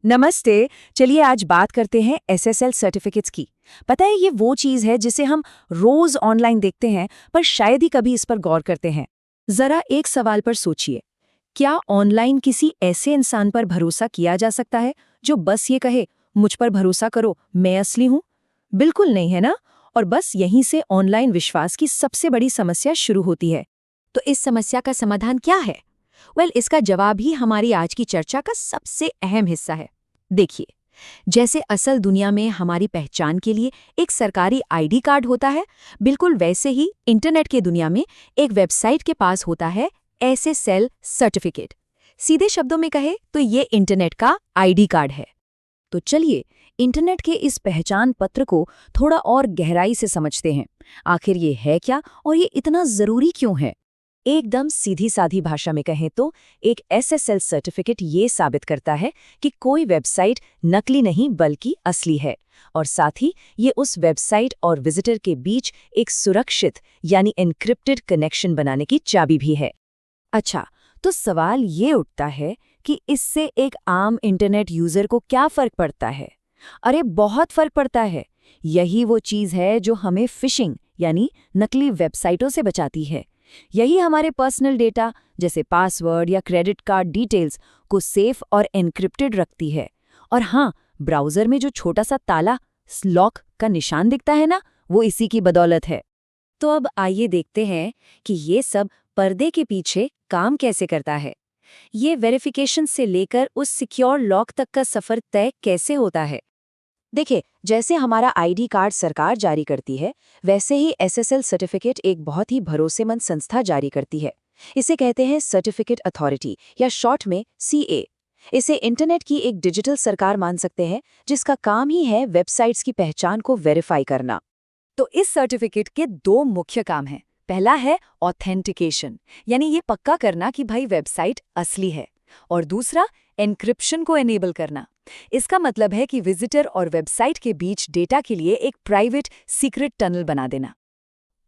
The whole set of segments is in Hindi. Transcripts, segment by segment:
नमस्ते। चलिए आज बात करते हैं एसएसएल सर्टिफिकेट्स की। पता है ये वो चीज है जिसे हम रोज ऑनलाइन देखते हैं पर शायद ही कभी इस पर गौर करते हैं। जरा एक सवाल पर सोचिए, क्या ऑनलाइन किसी ऐसे इंसान पर भरोसा किया जा सकता है जो बस ये कहे मुझ पर भरोसा करो मैं असली हूं? बिल्कुल नहीं, है ना। और बस यहीं से ऑनलाइन विश्वास की सबसे बड़ी समस्या शुरू होती है। तो इस समस्या का समाधान क्या है? इसका जवाब ही हमारी आज की चर्चा का सबसे अहम हिस्सा है। देखिए, जैसे असल दुनिया में हमारी पहचान के लिए एक सरकारी आईडी कार्ड होता है, बिल्कुल वैसे ही इंटरनेट के दुनिया में एक वेबसाइट के पास होता है एसएसएल सर्टिफिकेट। सीधे शब्दों में कहे तो ये इंटरनेट का आईडी कार्ड है। तो चलिए इंटरनेट के इस पहचान पत्र को थोड़ा और गहराई से समझते हैं। आखिर ये है क्या और ये इतना जरूरी क्यों है? एकदम सीधी साधी भाषा में कहें तो एक एसएसएल सर्टिफिकेट ये साबित करता है कि कोई वेबसाइट नकली नहीं बल्कि असली है, और साथ ही ये उस वेबसाइट और विजिटर के बीच एक सुरक्षित यानी एन्क्रिप्टेड कनेक्शन बनाने की चाबी भी है। अच्छा, तो सवाल ये उठता है कि इससे एक आम इंटरनेट यूजर को क्या फर्क पड़ता है? अरे बहुत फर्क पड़ता है। यही वो चीज है जो हमें फिशिंग यानी नकली वेबसाइटों से बचाती है। यही हमारे पर्सनल डेटा जैसे पासवर्ड या क्रेडिट कार्ड डिटेल्स को सेफ और एन्क्रिप्टेड रखती है। और हाँ, ब्राउज़र में जो छोटा सा ताला लॉक का निशान दिखता है ना, वो इसी की बदौलत है। तो अब आइए देखते हैं कि ये सब पर्दे के पीछे काम कैसे करता है। ये वेरिफिकेशन से लेकर उस सिक्योर लॉक तक का सफ़र तय कैसे होता है। देखिए, जैसे हमारा आईडी कार्ड सरकार जारी करती है, वैसे ही एसएसएल सर्टिफिकेट एक बहुत ही भरोसेमंद संस्था जारी करती है। इसे कहते हैं सर्टिफिकेट अथॉरिटी या शॉर्ट में सीए। इसे इंटरनेट की एक डिजिटल सरकार मान सकते हैं, जिसका काम ही है वेबसाइट्स की पहचान को वेरीफाई करना। तो इस सर्टिफिकेट के दो मुख्य काम हैं। पहला है ऑथेंटिकेशन, यानी ये पक्का करना कि भाई वेबसाइट असली है, और दूसरा एन्क्रिप्शन को एनेबल करना। इसका मतलब है कि विजिटर और वेबसाइट के बीच डेटा के लिए एक प्राइवेट सीक्रेट टनल बना देना।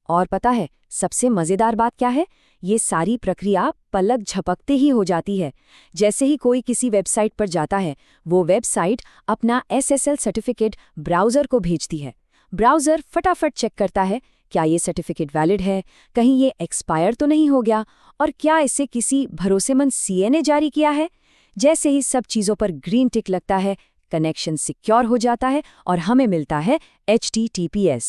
और पता है सबसे मजेदार बात क्या है? ये सारी प्रक्रिया पलक झपकते ही हो जाती है। जैसे ही कोई किसी वेबसाइट पर जाता है, वो वेबसाइट अपना एसएसएल सर्टिफिकेट ब्राउज़र को भेजती है। ब्राउज़र फटाफट चेक करता है, क्या ये सर्टिफिकेट वैलिड है, कहीं ये एक्सपायर तो नहीं हो गया, और क्या इसे किसी भरोसेमंद सीए ने जारी किया है। जैसे ही सब चीज़ों पर ग्रीन टिक लगता है, कनेक्शन सिक्योर हो जाता है और हमें मिलता है HTTPS।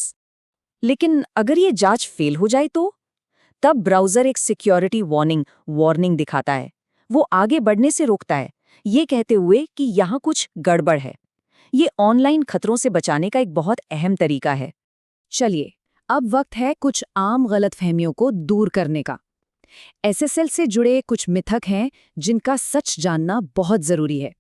लेकिन अगर ये जांच फेल हो जाए तो? तब ब्राउज़र एक सिक्योरिटी वार्निंग दिखाता है। वो आगे बढ़ने से रोकता है, ये कहते हुए कि यहाँ कुछ गड़बड़ है। ये ऑनलाइन खतरों से बचाने का एक बहुत अहम तरीका है। चलिए, अब वक्त है कुछ आम गलतफहमियों को दूर करने का। एसएसएल से जुड़े कुछ मिथक हैं जिनका सच जानना बहुत जरूरी है।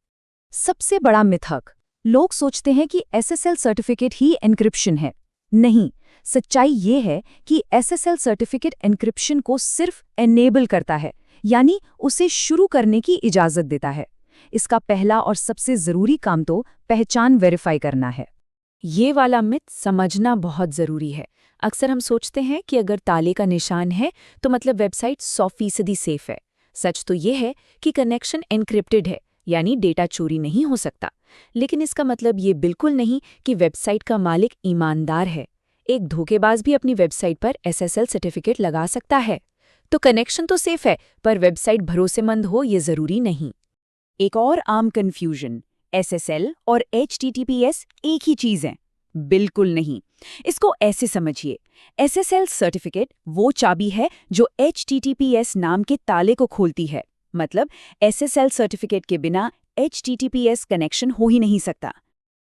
सबसे बड़ा मिथक, लोग सोचते हैं कि एसएसएल सर्टिफिकेट ही एन्क्रिप्शन है। नहीं, सच्चाई ये है कि एसएसएल सर्टिफिकेट एन्क्रिप्शन को सिर्फ एनेबल करता है, यानी उसे शुरू करने की इजाजत देता है। इसका पहला और सबसे जरूरी काम तो पहचान वेरीफाई करना है। ये वाला मिथ समझना बहुत जरूरी है। अक्सर हम सोचते हैं कि अगर ताले का निशान है तो मतलब वेबसाइट 100% सेफ है। सच तो ये है कि कनेक्शन एन्क्रिप्टेड है, यानी डेटा चोरी नहीं हो सकता। लेकिन इसका मतलब ये बिल्कुल नहीं कि वेबसाइट का मालिक ईमानदार है। एक धोखेबाज भी अपनी वेबसाइट पर एसएसएल सर्टिफिकेट लगा सकता है। तो कनेक्शन तो सेफ है, पर वेबसाइट भरोसेमंद हो ये जरूरी नहीं। एक और आम कन्फ्यूजन, एसएसएल और HTTPS एक ही चीज है। बिल्कुल नहीं। इसको ऐसे समझिए, एसएसएल सर्टिफिकेट वो चाबी है जो HTTPS नाम के ताले को खोलती है। मतलब एसएसएल सर्टिफिकेट के बिना HTTPS कनेक्शन हो ही नहीं सकता।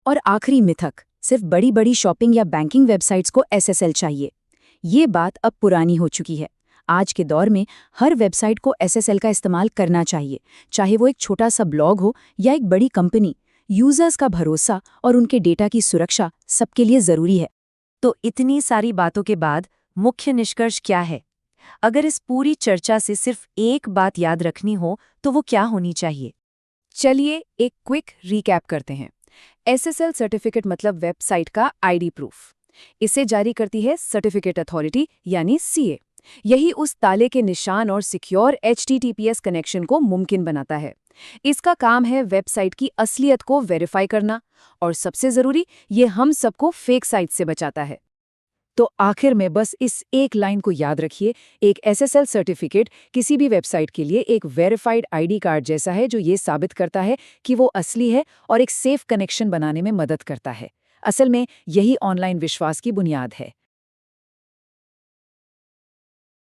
और आखिरी मिथक, सिर्फ बड़ी बड़ी शॉपिंग या बैंकिंग वेबसाइट्स को एसएसएल चाहिए। ये बात अब पुरानी हो चुकी है। आज के दौर में हर वेबसाइट को एसएसएल का इस्तेमाल करना चाहिए, चाहे वो एक छोटा सा ब्लॉग हो या एक बड़ी कंपनी। यूजर्स का भरोसा और उनके डेटा की सुरक्षा सबके लिए जरूरी है। तो इतनी सारी बातों के बाद मुख्य निष्कर्ष क्या है? अगर इस पूरी चर्चा से सिर्फ एक बात याद रखनी हो तो वो क्या होनी चाहिए? चलिए एक क्विक रिकैप करते हैं। एसएसएल सर्टिफिकेट मतलब वेबसाइट का आईडी प्रूफ। इसे जारी करती है सर्टिफिकेट अथॉरिटी यानी सीए। यही उस ताले के निशान और सिक्योर HTTPS कनेक्शन को मुमकिन बनाता है। इसका काम है वेबसाइट की असलियत को वेरीफाई करना, और सबसे ज़रूरी, ये हम सबको फेक साइट से बचाता है। तो आखिर में बस इस एक लाइन को याद रखिए, एक SSL सर्टिफिकेट किसी भी वेबसाइट के लिए एक वेरीफाइड ID कार्ड जैसा है, जो ये साबित करता है कि वो असली है और एक सेफ कनेक्शन बनाने में मदद करता है। असल में यही ऑनलाइन विश्वास की बुनियाद है।